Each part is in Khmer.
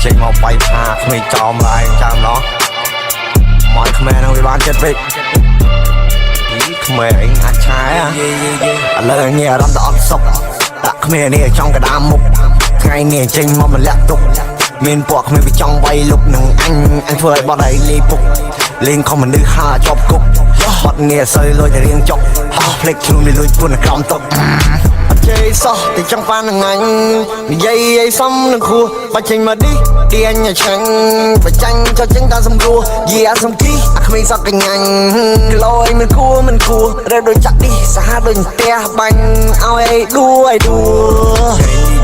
ចេញមកបាយផាគ្មានចោមឡើយចាំណោះមកខ្មែរនឹងវាបានចិត្តពេកខ្មែរអញអាចឆាយឥឡូវងាយអារម្មណ៍ទៅអត់សុខដាក់ខ្មែរនេះចង់កដាមមុខថ្ងៃនេះចេញមកម្លាក់ទុកមានពួកខ្មែរវាចង់វាយលុកនឹងអញធ្វើឲ្យបត់ឲ្យលីពុកលេងខំមនុស្សហាជាប់គុកបត់ងារសើលុយតែរៀងចុកហោះភ្លេចខ្លួនវាលុយខ្លួនក្រោមតុកអត់ជេសោះតែចង់បាននឹងអញនិយាយឲ្យសមនឹងគួរបាច់ចេញមកឌីទាញឲ្យឆ្ងាញ់បាច់ចាញ់ចោលចេញតាមសំរួលយីអាសំគីអាគ្មានសក់កញ្ញាញ់គីឡូអីមិនគួររើដូចចាក់ឌីសាហាដូចផ្ទះបាញ់ឲ្យដួឲ្យដួ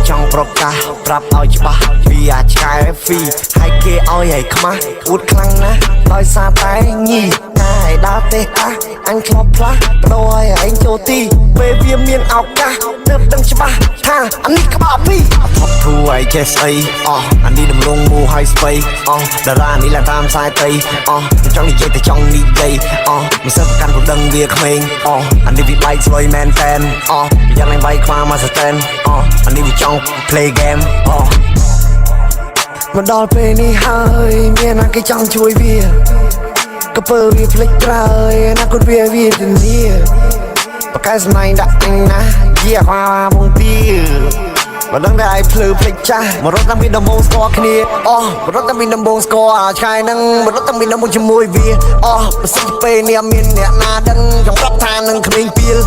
ចង់ប្រកាសប្រាប់ឲ្យច្បាស់ពីអាចឆ្កែហ្វីហើយគេឲ្យខ្មាស់អួតខ្លាំងណាស់ដោយសារតែញីតែដើរទេអញឆ្លប់ផ្លាស់បដូរឲ្យឯងចូលទីពេលវាមានឱកាសទើបដឹងច្បាស់ថាអានេះក្បាលពីថប់ធូរឲ្យចេះស្អីអានេះដំឡងមូហើយស្បៃតារានេះឡើងតាមខ្សែត្រីចង់និយាយតែចង់និយាយមិនសិនប្រកាន់ព្រោះដឹងវាក្មេងអានេះវាបែកស្រួយមែនតែនវាយ៉ាងឡើងវាយខ្វាមកស្ទែនអានេះវាចង់ play game មកដល់ពេលនេះហើយមានណាគេចង់ជួយវាក៏ពើវាភ្លេចត្រើយណាគាត់វាធានាបកែស្នៃដាក់អញណាយាខ្វាពងទីបើដឹងតែឯងភ្លឺភ្លេចចាស់មករត់តែមានដំបងស្គាល់គ្នាមករត់តែមានដំបងស្គាល់ឆ្កែហ្នឹងមករត់តែមានដំបងជាមួយវាប្រសិទ្ធពេលនេះមានអ្នកណាដឹងចង់ប្រាប់ថានឹងគ្មានពីល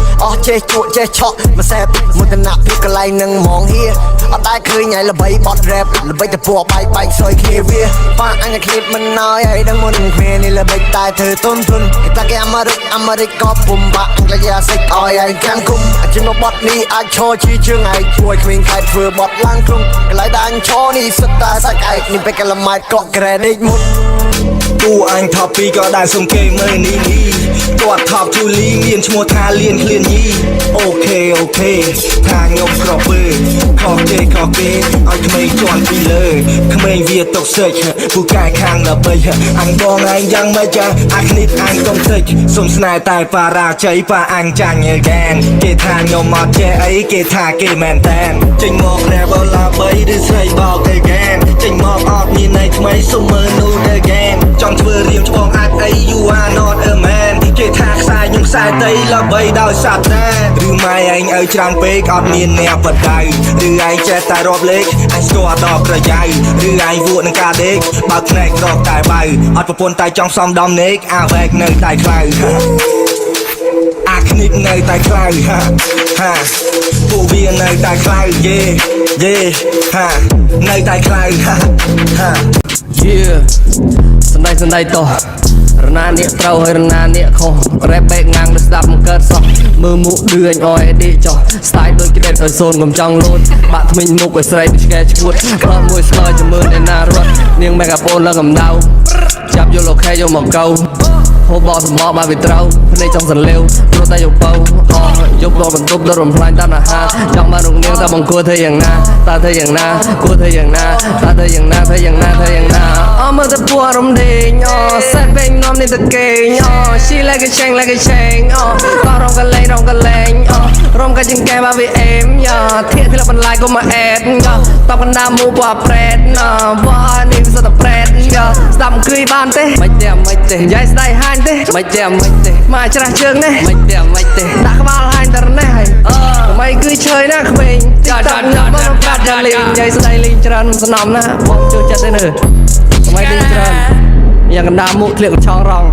ចេះជក់ចេះឆក់មិនសែបមន្តនៈពីកន្លែងនឹងហ្មងហៀអត់ដែលឃើញឯងល្បីបត់ rap ល្បីតែពួកបែកស្រោយគ្នាវាប៉ាអញតែឃ្លីបមិនណយឲ្យដឹងមុនគ្នានេះល្បីតែធ្វើទុនគេថាគេអាមេរិកក៏ពុំបាក់អង់គ្លេសអាសិចឲ្យឯងកាន់គុំអាចមកបត់នេះអាចឈរជាជើងឯងជួយគ្មានខែធ្វើបត់ឡើងក្រុងកន្លែងដែលអញឈរនេះសិតតែសាច់ឯកនេះពេលកន្លម៉ែតកក់ credit មុនគូអញ top 2ក៏ដែលសុំគេមើលនេះគាត់ top 2 លីមានឈ្មោះថាលៀនឃ្លានញីអូខេថាខ្ញុំក្រពើខកគេឲ្យក្មេងជន់ពីលើក្មេងវាຕົកសិចពូកែខាងល្បីអញបងឯងយ៉ាងម៉េចអាគ្នេះអញកុំតិចសុំស្នេហ៍តែបារាជ័យប៉ាអញចាញ់ហ្គេងគេថាខ្ញុំអត់ចេះអីគេថាគេមែនតែនចេញមក rebel ឡាបីឬស្រីបោកគេហ្គេងចេញមកអត់មានន័យថ្មីសុំមើលនោះទៅហ្គេងចង់ធ្វើរៀមច្បងអាចអី you are not a man គេថាខ្សែខ្ញុំខ្សែតីល្បីដោយសាប់តែឬម៉ែឯងឲ្យច្រើនពេកអត់មានអ្នកបដៅឬឯងចេះតែរាប់លេខអញស្គាល់ដល់ប្រយោជន៍ឬឯងវក់នឹងការដេកបើភ្នែករកតែបៅអត់ប្រពន្ធតែចង់សំដំណេកអាវែកនៅតែខ្លៅអាគ្នេះនៅតែខ្លៅពួកវានៅតែខ្លៅយេនៅតែខ្លៅសំដីតោះរណានេះត្រូវហើយរណានេះខុស rap បែកងាំងទៅស្ដាប់មិនកើតសោះមើលមុខឌឿអញអយដេកចោះ style ដូចក្ដេតឲ្យសូនកុំចង់លូតបាក់ថ្មិញមុខឲ្យស្រីពីឆ្កែឈួតក្លប់មួយស្លើចាំមើលឯណារត់នាងមេកាប៉ូនឡើងកំដៅចាប់យកលោកខែយកមកកោហូបបោះសម្បកមកវាត្រូវភ្នែកចង់សន្លេវព្រោះតែយកបោយកដល់បន្ទប់ដល់រំផ្លាញ់ដល់អាហារចង់បានរងនាងតែបង្គាធ្វើយ៉ាងណាតើធ្វើយ៉ាងណាគួរធ្វើយ៉ាងណាតើធ្វើយ៉ាងណាមើលតែពួររំដេងសេតពេញនំនេះទៅគេងshe like a chain ក៏រំកលែងរំកាជាងកែមកវាអេមធៀបធ្លាប់បន្លាយក៏មកអេតតបកណ្ដាមមូបប្រេតវ៉ានេះវាសតប្រេតស្ដាប់គ្រីបានទេមិនទេនិយាយស្ដាយហាញទេមិនទេមកច្រាស់ជើងនេះមិនទេដាក់ក្បាលហាញតរនេះហើយមិនគឺឈើណាក្មេងចាមកកាត់លេងនិយាយស្ដាយលេងច្រើនសំណំណាបងចូលចិត្តទេនៅមិនលេងច្រើនយ៉ាងកណ្ដាមមុខធ្លាក់កញ្ឆងរង